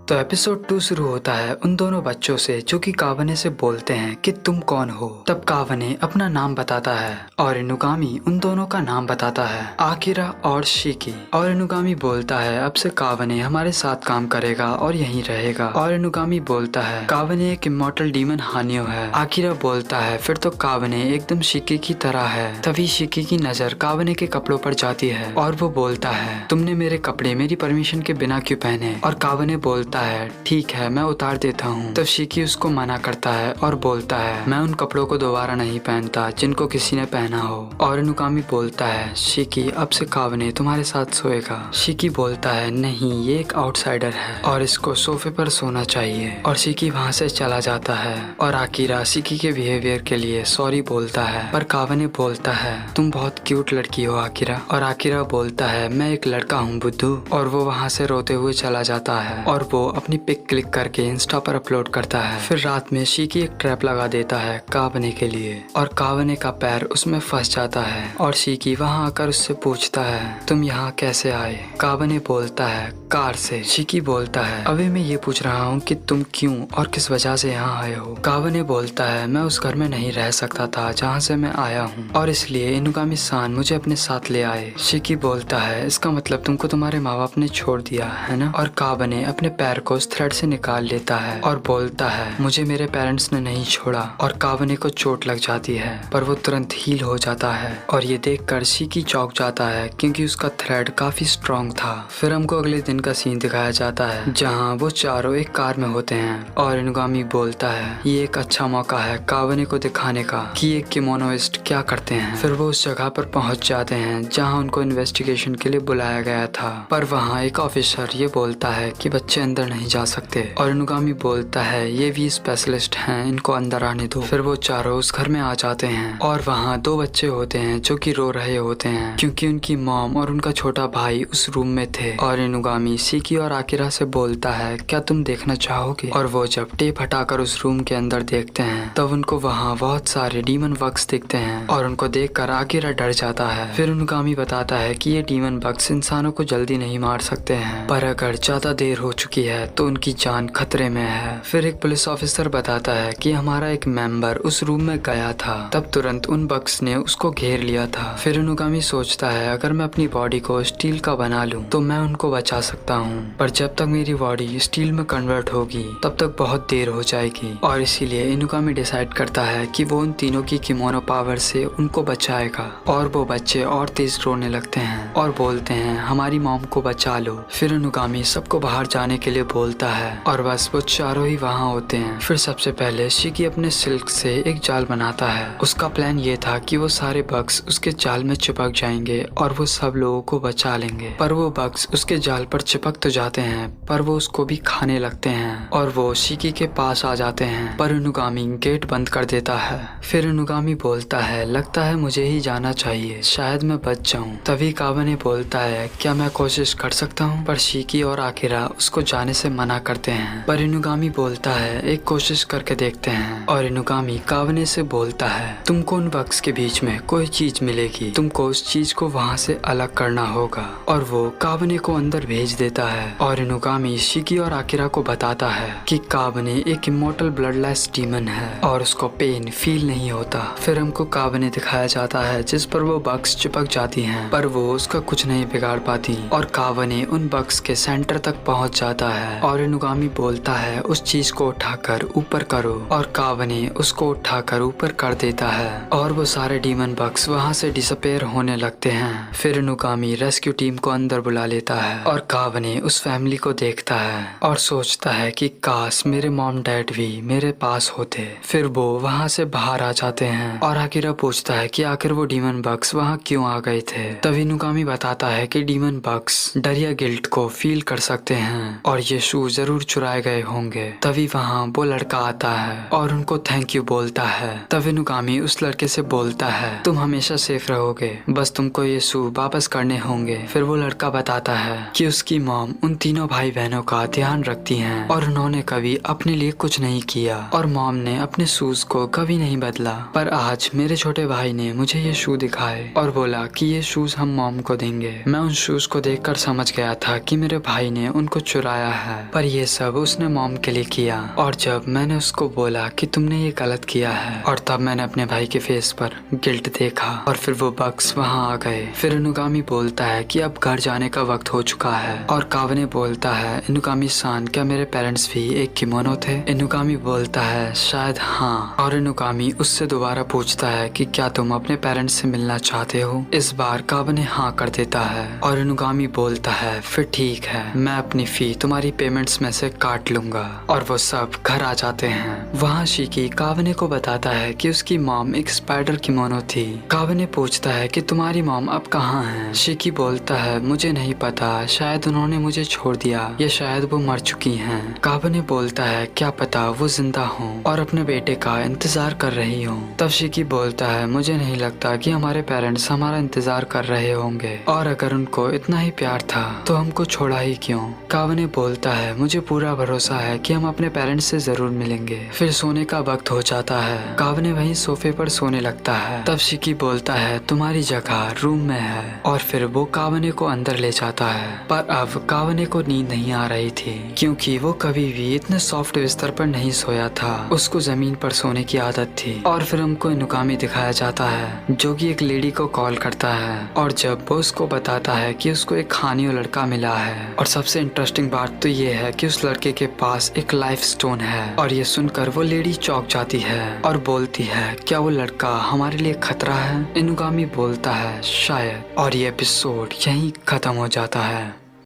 तो एपिसोड 2 शुरू होता है उन दोनों बच्चों से जो कि कावने से बोलते हैं कि तुम कौन हो। तब कावने अपना नाम बताता है और इनुगामी उन दोनों का नाम बताता है, आकिरा और शिकी। और इनुगामी बोलता है अब से कावने हमारे साथ काम करेगा और यहीं रहेगा। और इनुगामी बोलता है कावने एक इमॉर्टल डीमन हानियो है। आकिरा बोलता है फिर तो कावने एकदम शिकी की तरह है। तभी शिकी की नजर कावने के कपड़ों पर जाती है और वो बोलता है तुमने मेरे कपड़े मेरी परमिशन के बिना क्यों पहने। और कावने बोलता है ठीक है मैं उतार देता हूँ। तब शिकी उसको मना करता है और बोलता है मैं उन कपड़ों को दोबारा नहीं पहनता जिनको किसी ने पहना हो। और इनुगामी बोलता है शिकी अब से कावने तुम्हारे साथ सोएगा। शिकी बोलता है नहीं ये एक आउटसाइडर है और इसको सोफे पर सोना चाहिए। और शिकी वहाँ से चला जाता है और आकिरा शिकी के बिहेवियर के लिए सॉरी बोलता है। पर कावने बोलता है तुम बहुत क्यूट लड़की हो आकिरा। और आकिरा बोलता है मैं एक लड़का हूँ बुद्धू। और वो वहाँ से रोते हुए चला जाता है और वो अपनी पिक क्लिक करके इंस्टा पर अपलोड करता है। फिर रात में शिकी एक ट्रैप लगा देता है कावने के लिए और कावने का पैर उसमें फंस जाता है। और शिकी वहाँ आकर उससे पूछता है तुम यहाँ कैसे आए। कावने बोलता है कार से। शिकी बोलता है अभी मैं ये पूछ रहा हूँ कि तुम क्यों और किस वजह से यहाँ आए हो। कावने बोलता है मैं उस घर में नहीं रह सकता था जहाँ से मैं आया हूँ और इसलिए इनुगामी सान मुझे अपने साथ ले आए। शिकी बोलता है इसका मतलब तुमको तुम्हारे माँ बाप ने छोड़ दिया है ना। और कावने अपने पैर को उस थ्रेड से निकाल लेता है और बोलता है मुझे मेरे पेरेंट्स ने नहीं छोड़ा। और कावने को चोट लग जाती है पर वो तुरंत हील हो जाता है। और ये देखकर शिकी चौंक जाता है क्योंकि उसका थ्रेड काफी स्ट्रॉन्ग था। फिर हमको अगले दिन का सीन दिखाया जाता है जहाँ वो चारों एक कार में होते हैं और इनुगामी बोलता है ये एक अच्छा मौका है कावने को दिखाने का कि एक किमोनोइस्ट क्या करते हैं। फिर वो उस जगह पर पहुंच जाते हैं जहाँ उनको इन्वेस्टिगेशन के लिए बुलाया गया था। पर वहाँ एक ऑफिसर ये बोलता है कि बच्चे अंदर नहीं जा सकते। और इनुगामी बोलता है ये भी स्पेशलिस्ट हैं इनको अंदर आने दो। फिर वो चारों उस घर में आ जाते हैं और वहाँ दो बच्चे होते हैं जो कि रो रहे होते हैं क्योंकि उनकी मॉम और उनका छोटा भाई उस रूम में थे। और इनुगामी शिकी और आकिरा से बोलता है क्या तुम देखना चाहोगे। और वो जब टेप हटाकर उस रूम के अंदर देखते हैं तब उनको वहाँ बहुत सारे डीमन बग्स दिखते हैं और उनको देखकर आकिरा डर जाता है। फिर इनुगामी बताता है कि ये डीमन बग्स इंसानों को जल्दी नहीं मार सकते हैं पर अगर ज्यादा देर हो चुकी है तो उनकी जान खतरे में है। फिर एक पुलिस ऑफिसर बताता है कि हमारा एक मेंबर उस रूम में गया था तब तुरंत उन बग्स ने उसको घेर लिया था। फिर इनुगामी सोचता है अगर मैं अपनी बॉडी को स्टील का बना लूं तो मैं उनको बचा सकता हूं पर जब तक मेरी बॉडी स्टील में कन्वर्ट होगी तब तक बहुत देर हो जाएगी। और इसीलिए इनुगामी डिसाइड करता है कि वो उन तीनों की किमोनो पावर से उनको बचाएगा। और वो बच्चे और तेज रोने लगते हैं और बोलते हैं हमारी मॉम को बचा लो। फिर इनुगामी सबको बाहर जाने के लिए बोलता है और बस वो चारों ही वहाँ होते हैं। फिर सबसे पहले शिकी अपने सिल्क से एक जाल बनाता है। उसका प्लान ये था कि वो सारे बग्स उसके जाल में चिपक जाएंगे और वो सब लोगों को बचा लेंगे। पर वो बग्स उसके जाल पर चिपक तो जाते हैं पर वो उसको भी खाने लगते हैं और वो शिकी के पास आ जाते हैं पर इनुगामी गेट बंद कर देता है। फिर इनुगामी बोलता है लगता है मुझे ही जाना चाहिए शायद मैं बच जाऊं। तभी कावने बोलता है क्या मैं कोशिश कर सकता हूँ। पर शिकी और आकिरा उसको जाने से मना करते हैं पर इनुगामी बोलता है एक कोशिश करके देखते हैं। और इनुगामी कावने से बोलता है तुमको उन बग्स के बीच में कोई चीज मिलेगी तुमको उस चीज को वहाँ से अलग करना होगा। और वो कावने को अंदर भेज देता है। और इनुगामी शिकी और आकिरा को बताता है कि कावने एक इमॉर्टल ब्लडलेस डीमन है और उसको पेन फील नहीं होता। फिर हमको कावने दिखाया जाता है जिस पर वो बग्स चिपक जाती हैं पर वो उसका कुछ नहीं बिगाड़ पाती। और कावने उन बग्स के सेंटर तक पहुंच जाता है और इनुगामी बोलता है उस चीज को उठाकर ऊपर करो। और कावने उसको उठाकर ऊपर कर देता है और वो सारे डीमन बग्स वहाँ से डिसअपेयर होने लगते हैं। फिर इनुगामी रेस्क्यू टीम को अंदर बुला लेता है और कावने उस फैमिली को देखता है और सोचता है कि काश मेरे मॉम डैड भी मेरे पास होते। फिर वो वहाँ से बाहर आ जाते हैं और आकिरा पूछता है कि आखिर वो डीमन बग्स वहाँ क्यों आ गए थे। तभी इनुगामी बताता है कि डीमन बग्स डर या गिल्ट को फील कर सकते हैं और ये शू जरूर चुराए गए होंगे। तभी वहाँ वो लड़का आता है और उनको थैंक यू बोलता है। तभी इनुगामी उस लड़के से बोलता है तुम हमेशा सेफ रहोगे बस तुमको ये शू वापस करने होंगे। फिर वो लड़का बताता है कि उसकी मॉम उन तीनों भाई बहनों का ध्यान रखती हैं और उन्होंने कभी अपने लिए कुछ नहीं किया और मॉम ने अपने शूज को कभी नहीं बदला। पर आज मेरे छोटे भाई ने मुझे ये शू दिखाए और बोला कि ये शूज हम मॉम को देंगे। मैं उन शूज को देखकर समझ गया था कि मेरे भाई ने उनको चुराया है, पर ये सब उसने मॉम के लिए किया। और जब मैंने उसको बोला कि तुमने ये गलत किया है, और तब मैंने अपने भाई के फेस पर गिल्ट देखा और फिर वो बग्स वहाँ आ गए। फिर इनुगामी बोलता है कि अब घर जाने का वक्त हो चुका है, और कावने बोलता है इनुगामी सान क्या मेरे पेरेंट्स भी एक किमोनो थे? इनुगामी बोलता है शायद हाँ, और इनुगामी उससे दोबारा पूछता है कि क्या तुम अपने पेरेंट्स से मिलना चाहते हो? इस बार कावने हाँ कर देता है, और इनुगामी बोलता है फिर ठीक है, मैं अपनी फी तुम्हारी पेमेंट्स में से काट लूंगा। और वो सब घर आ जाते हैं। वहाँ शिकी कावने को बताता है कि उसकी मॉम एक स्पाइडर किमोनो थी। कावने पूछता है कि तुम्हारी मॉम अब कहाँ है? शिकी बोलता है मुझे नहीं पता, शायद उन्होंने मुझे छोड़ दिया या शायद वो मर चुकी हैं। कावने बोलता है क्या पता वो जिंदा हो और अपने बेटे का इंतजार कर रही हो। तब शिकी बोलता है मुझे नहीं लगता कि हमारे पेरेंट्स हमारा इंतजार कर रहे होंगे, और अगर उनको इतना ही प्यार था तो हमको छोड़ा ही क्यों? कावने बोलता है मुझे पूरा भरोसा है कि हम अपने पेरेंट्स से जरूर मिलेंगे। फिर सोने का वक्त हो जाता है। कावने वहीं सोफे पर सोने लगता है। तब शिकी बोलता है तुम्हारी जगह रूम में है, और फिर वो कावने को अंदर ले जाता है। पर अब कावने को नींद नहीं आ रही थी, क्योंकि वो कभी भी इतने सॉफ्ट बिस्तर पर नहीं सोया था। उसको जमीन पर सोने की आदत थी। और फिर हमको इनुगामी दिखाया जाता है जो कि एक लेडी को कॉल करता है, और जब वो उसको बताता है कि उसको एक खानियो लड़का मिला है। और सबसे इंटरेस्टिंग बात तो ये है कि उस लड़के के पास एक लाइफ स्टोन है। और ये सुनकर वो लेडी चौंक जाती है और बोलती है क्या वो लड़का हमारे लिए खतरा है? इनुगामी बोलता है शायद, और ये एपिसोड यहीं खत्म हो जाता है।